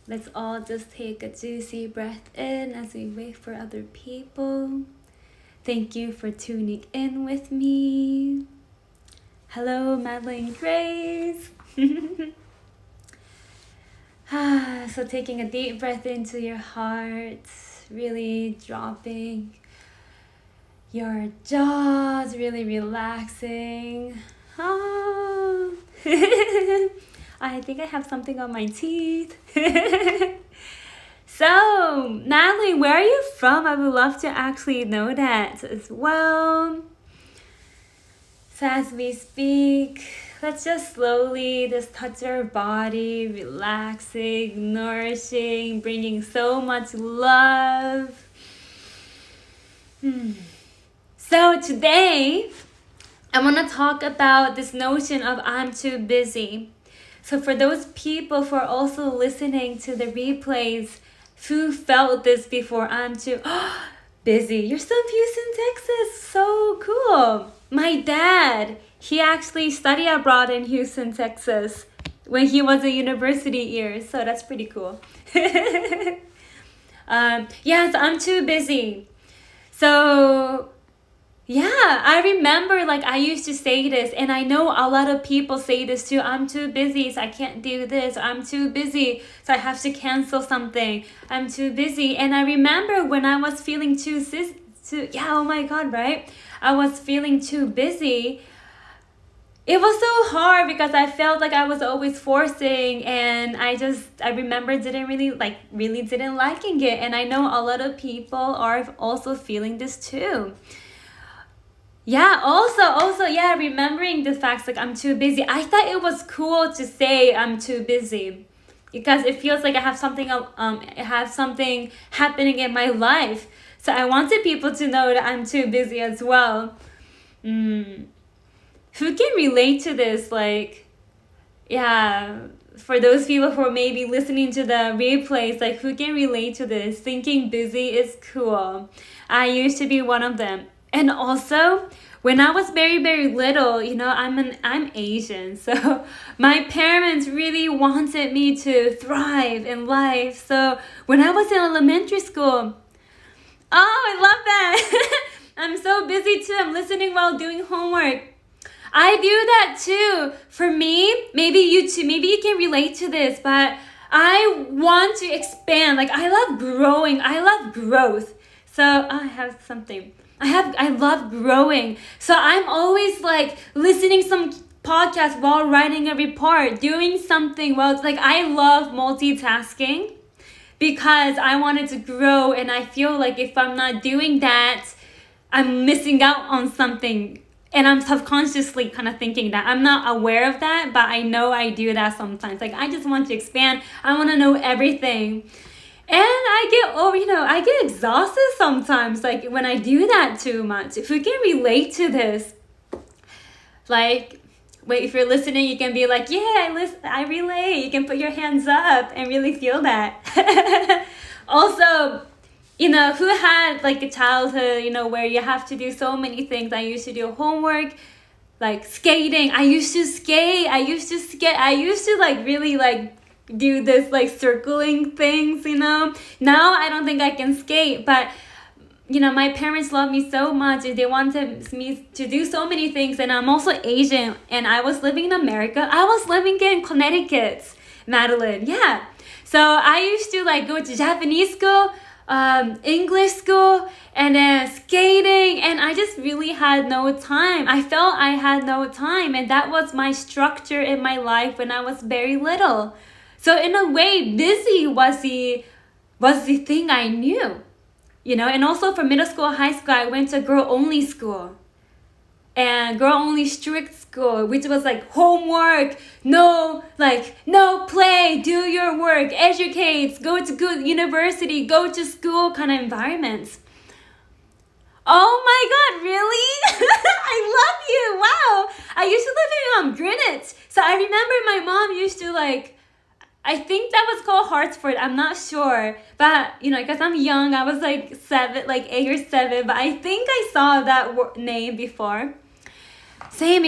Let's all just take a juicy breath in as we wait for other people. Thank you for tuning in with me. Hello, Madeline Grace. So taking a deep breath into your heart, really dropping your jaws, really relaxing. I think I have something on my teeth. So, Natalie, where are you from? I would love to actually know that as well. So as we speak, let's just slowly just touch our body, relaxing, nourishing, bringing so much love. So today, I want to talk about this notion of I'm too busy. So for those people who are also listening to the replays, who felt this before, I'm too busy. You're from Houston, Texas. So cool. My dad, he actually studied abroad in Houston, Texas when he was a university year. So that's pretty cool. Yes, I'm too busy. So yeah, I remember I used to say this, and I know a lot of people say this too. I'm too busy, so I can't do this. I'm too busy, so I have to cancel something. I'm too busy. And I remember when I was feeling oh my God, right? I was feeling too busy. It was so hard because I felt like I was always forcing, and I remember didn't really liking it. And I know a lot of people are also feeling this too. Yeah, also, remembering the facts I'm too busy. I thought it was cool to say I'm too busy because it feels like I have something happening in my life. So I wanted people to know that I'm too busy as well. Who can relate to this? For those people who are maybe listening to the replays, who can relate to this? Thinking busy is cool. I used to be one of them. And also, when I was very, very little, I'm Asian, so my parents really wanted me to thrive in life. So when I was in elementary school, I love that. I'm so busy too. I'm listening while doing homework. I do that too. For me, maybe you too, maybe you can relate to this, but I want to expand. I love growing. I love growth. So I have something. I love growing. So I'm always listening some podcast while writing a report, doing something while I love multitasking because I wanted to grow, and I feel if I'm not doing that, I'm missing out on something. And I'm subconsciously kind of thinking that. I'm not aware of that, but I know I do that sometimes. I just want to expand. I want to know everything. And I get exhausted sometimes, when I do that too much. If you can relate to this, if you're listening, you can be I relate. You can put your hands up and really feel that. Also, who had a childhood, where you have to do so many things. I used to do homework, skating. I used to skate. I used to really do this circling things, Now I don't think I can skate, but my parents love me so much, and they wanted me to do so many things. And I'm also Asian, and I was living in America. I was living in Connecticut, Madeline. Yeah. So I used to go to Japanese school, English school, and then skating, and I just really had no time. I felt I had no time, and that was my structure in my life when I was very little. So in a way, busy was the thing I knew, And also for middle school, high school, I went to girl-only school. And girl-only strict school, which was homework, no play, do your work, educate, go to good university, go to school kind of environments. Oh my God, really? I love you. Wow. I used to live in Greenwich. So I remember my mom used to I think that was called Hartford. I'm not sure. But, because I'm young, I was 8 or 7. But I think I saw that name before. Same,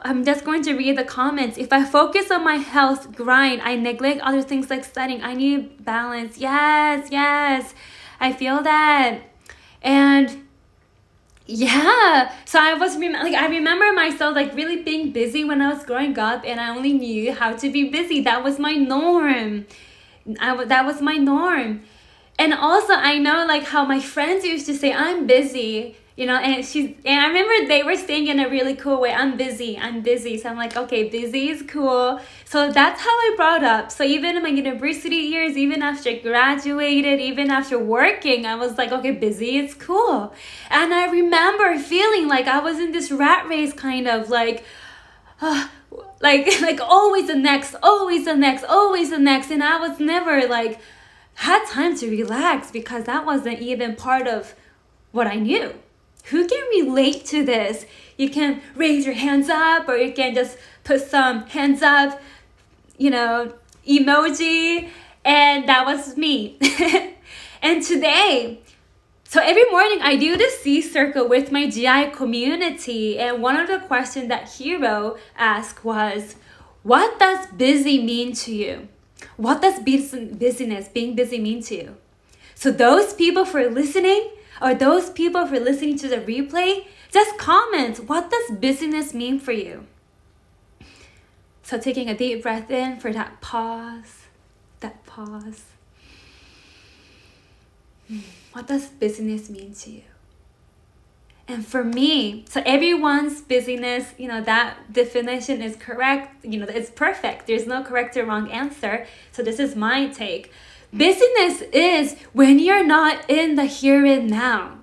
I'm just going to read the comments. If I focus on my health, grind, I neglect other things like studying. I need balance. Yes. I feel that. And yeah, so I remember myself like really being busy when I was growing up, and I only knew how to be busy. That was my norm. That was my norm. And also I know like how my friends used to say, I'm busy, and I remember they were saying in a really cool way, I'm busy. So I'm like, okay, busy is cool. So that's how I brought up. So even in my university years, even after I graduated, even after working, I was like, okay, busy is cool. And I remember feeling like I was in this rat race kind of like always the next. And I was never like had time to relax because that wasn't even part of what I knew. Who can relate to this? You can raise your hands up, or you can just put some hands up, emoji. And that was me. And today, so every morning I do the C circle with my GI community. And one of the questions that Hiro asked was, what does busy mean to you? What does busyness, being busy mean to you? So those people for listening, or those people for listening to the replay, just comment, what does busyness mean for you? So taking a deep breath in for that pause. What does busyness mean to you? And for me, so everyone's busyness, that definition is correct, it's perfect. There's no correct or wrong answer. So this is my take. Busyness is when you're not in the here and now.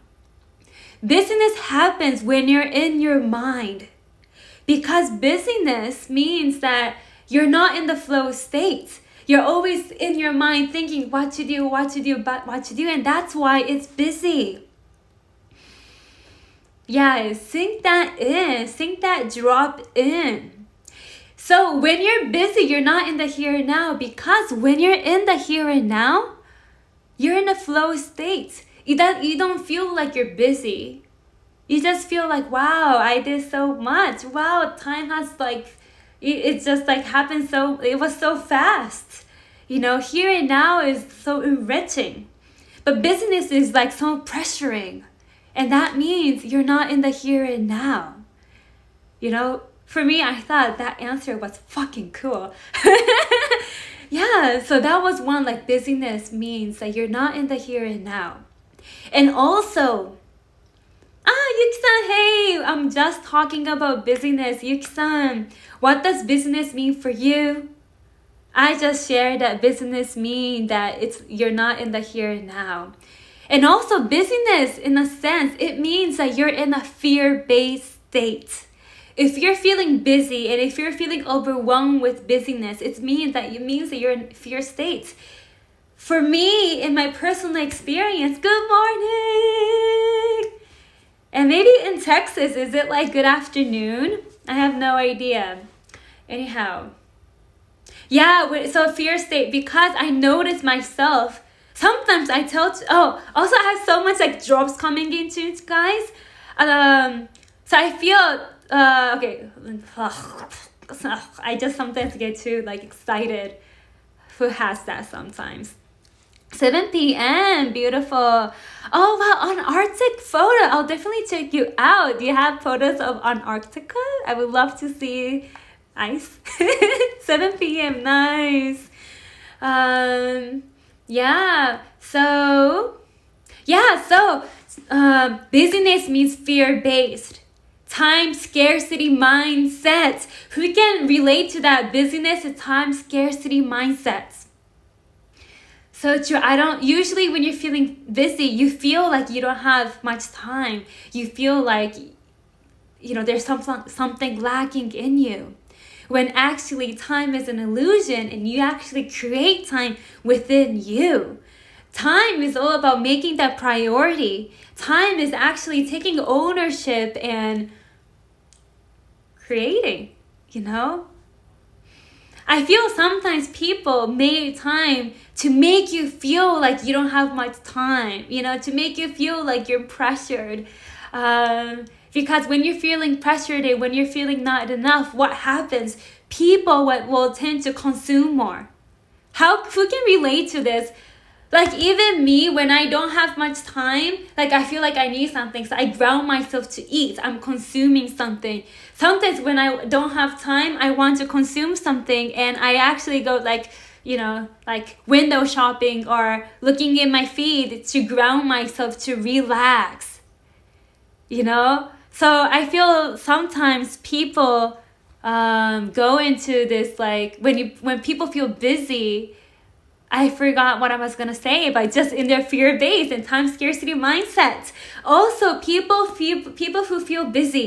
Busyness happens when you're in your mind. Because busyness means that you're not in the flow state. You're always in your mind thinking what to do, and that's why it's busy. Yeah, sink that in, drop in. So when you're busy, you're not in the here and now, because when you're in the here and now, you're in a flow state. You don't feel like you're busy. You just feel like, wow, I did so much. Wow, time has it just happened it was so fast. Here and now is so enriching. But business is so pressuring. And that means you're not in the here and now. For me, I thought that answer was fucking cool. Yeah, so that was one, busyness means that you're not in the here and now. And also, Yuki-san, hey, I'm just talking about busyness. Yuki-san, what does business mean for you? I just shared that business means that you're not in the here and now. And also busyness, in a sense, it means that you're in a fear-based state. If you're feeling busy and if you're feeling overwhelmed with busyness, it means that you're in fear states. For me, in my personal experience, good morning! And maybe in Texas, is it good afternoon? I have no idea. Anyhow. Yeah, so fear state, because I notice myself, sometimes I also I have so much drops coming into it, guys. So I feel, okay, I just sometimes get too excited. Who has that sometimes? 7 p.m. Beautiful. Oh wow, Antarctic photo. I'll definitely check you out. Do you have photos of Antarctica? I would love to see ice. 7 p.m. Nice. Busyness means fear-based. Time scarcity mindset. Who can relate to that? Busyness and time scarcity mindsets. So true. Usually when you're feeling busy, you feel like you don't have much time. You feel like, there's something lacking in you. When actually time is an illusion and you actually create time within you. Time is all about making that priority. Time is actually taking ownership and creating, I feel sometimes people make time to make you feel like you don't have much time, to make you feel like you're pressured. Because when you're feeling pressured and when you're feeling not enough, what happens? People will tend to consume more. Who can relate to this? Like even me, when I don't have much time, like I feel like I need something, so I ground myself to eat. I'm consuming something. Sometimes when I don't have time, I want to consume something, and I actually go like window shopping or looking in my feed to ground myself, to relax. So I feel sometimes people go into this, like when people feel busy. I forgot what I was going to say, but just in their fear-based and time scarcity mindset. Also, people who feel busy,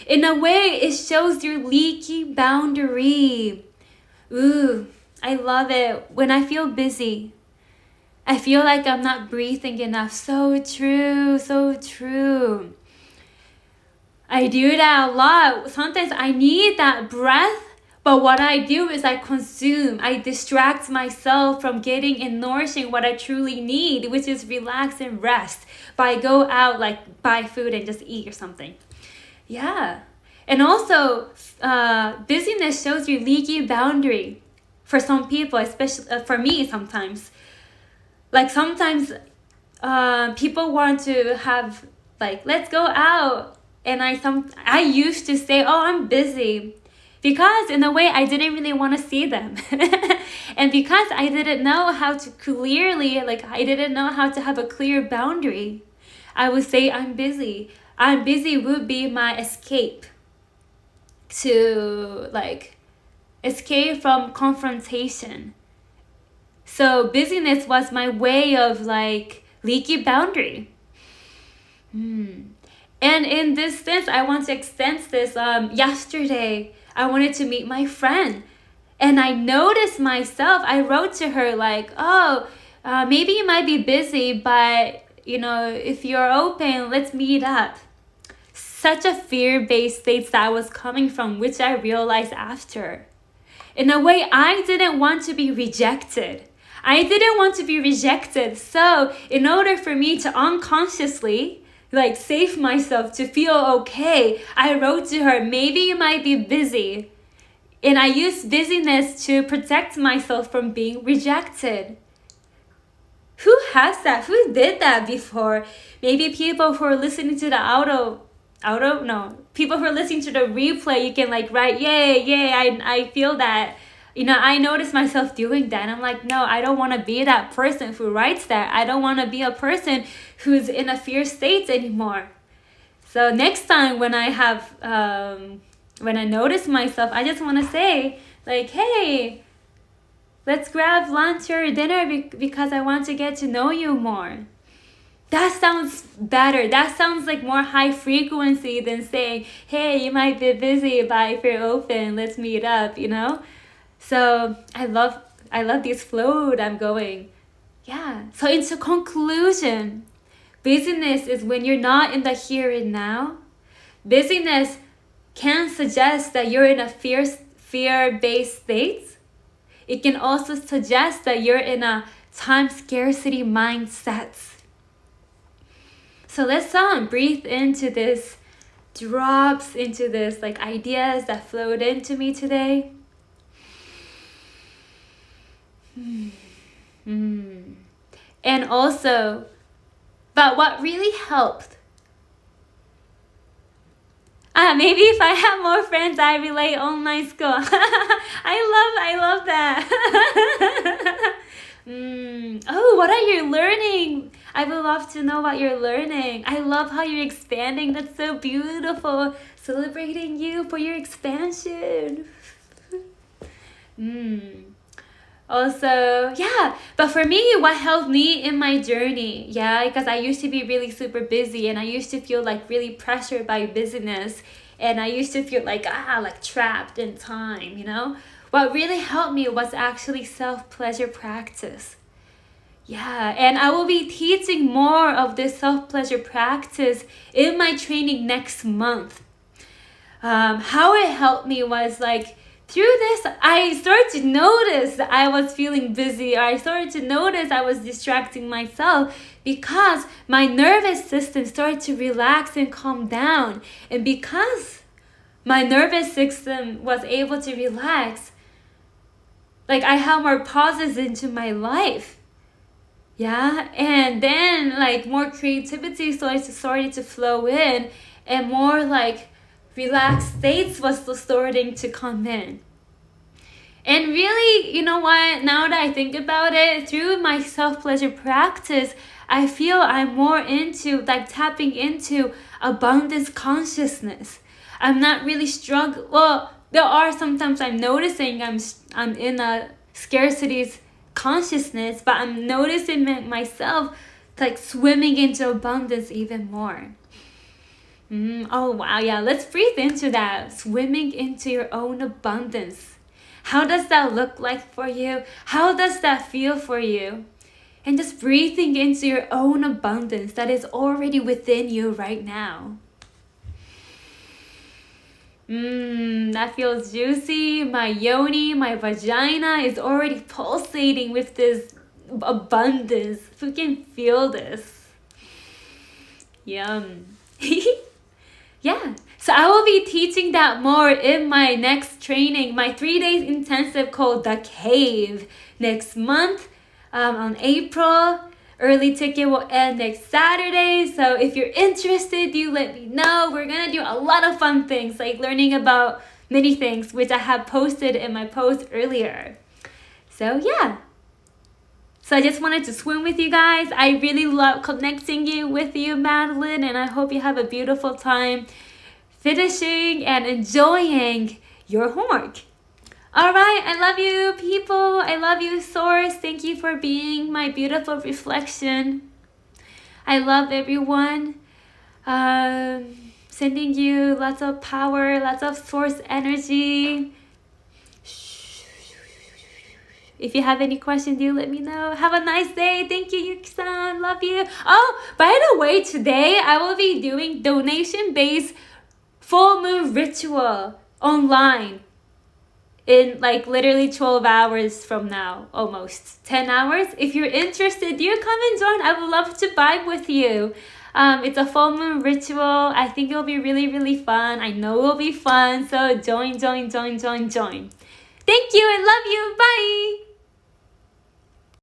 in a way, it shows your leaky boundary. Ooh, I love it. When I feel busy, I feel like I'm not breathing enough. So true, so true. I do that a lot. Sometimes I need that breath. But what I do is I consume. I distract myself from getting and nourishing what I truly need, which is relax and rest. But I go out, like buy food and just eat or something. Yeah. And also, busyness shows your leaky boundary. For some people, especially for me sometimes. Like sometimes people want to have, like, let's go out. And I used to say, oh, I'm busy. Because in a way, I didn't really want to see them. And because I didn't know how to clearly, I didn't know how to have a clear boundary, I would say I'm busy. I'm busy would be my escape to, escape from confrontation. So busyness was my way of, leaky boundary. And in this sense, I want to extend this. Yesterday, I wanted to meet my friend. And I noticed myself, I wrote to her maybe you might be busy, but, if you're open, let's meet up. Such a fear-based state that I was coming from, which I realized after. In a way, I didn't want to be rejected. So in order for me to unconsciously save myself to feel okay, I wrote to her, maybe you might be busy. And I used busyness to protect myself from being rejected. Who has that? Who did that before? Maybe people who are listening to the people who are listening to the replay, you can write, yay, I feel that. I noticed myself doing that. And I'm like, no, I don't want to be that person who writes that. I don't want to be a person who's in a fear state anymore. So next time when I have, when I notice myself, I just want to say, hey, let's grab lunch or dinner because I want to get to know you more. That sounds better. That sounds more high frequency than saying, hey, you might be busy, but if you're open, let's meet up, So I love this flow that I'm going. Yeah. So into conclusion, busyness is when you're not in the here and now. Busyness can suggest that you're in a fear-based state. It can also suggest that you're in a time scarcity mindset. So let's breathe into this, drops into this ideas that flowed into me today. And also, but what really helped, maybe if I have more friends, I relate online school. I love that. Oh, what are you learning? I would love to know what you're learning. I love how you're expanding. That's so beautiful. Celebrating you for your expansion. Also, but for me, what helped me in my journey, because I used to be really super busy and I used to feel really pressured by busyness, and I used to feel trapped in time, What really helped me was actually self-pleasure practice. And I will be teaching more of this self-pleasure practice in my training next month. How it helped me was through this, I started to notice that I was feeling busy, or I started to notice I was distracting myself because my nervous system started to relax and calm down. And because my nervous system was able to relax, like I had more pauses into my life. Yeah, and then like more creativity started to flow in, and more like relaxed states was starting to come in. And really, you know what, now that I think about it, through my self-pleasure practice, I feel I'm more into like tapping into abundance consciousness. I'm not really struggling. Well, there are sometimes I'm noticing I'm in a scarcity consciousness, but I'm noticing myself like swimming into abundance even more. Oh wow, yeah, let's breathe into that. Swimming into your own abundance. How does that look like for you? How does that feel for you? And just breathing into your own abundance that is already within you right now. That feels juicy. My yoni, my vagina is already pulsating with this abundance. Who can feel this? Yum. Yeah, so I will be teaching that more in my next training, my 3 days intensive called The Cave, next month on April. Early ticket will end next Saturday, so if you're interested, you let me know. We're gonna do a lot of fun things, like learning about many things, which I have posted in my post earlier. So yeah. So I just wanted to swim with you guys. I really love connecting with you, Madeline, and I hope you have a beautiful time finishing and enjoying your homework. All right, I love you, people. I love you, Source. Thank you for being my beautiful reflection. I love everyone. Sending you lots of power, lots of Source energy. If you have any questions, you let me know. Have a nice day. Thank you, Yuki-san. Love you. Oh, by the way, today I will be doing donation-based full moon ritual online in like literally 12 hours from now, almost 10 hours. If you're interested, you come and join. I would love to vibe with you. It's a full moon ritual. I think it'll be really, really fun. I know it'll be fun. So join. Thank you. I love you. Bye.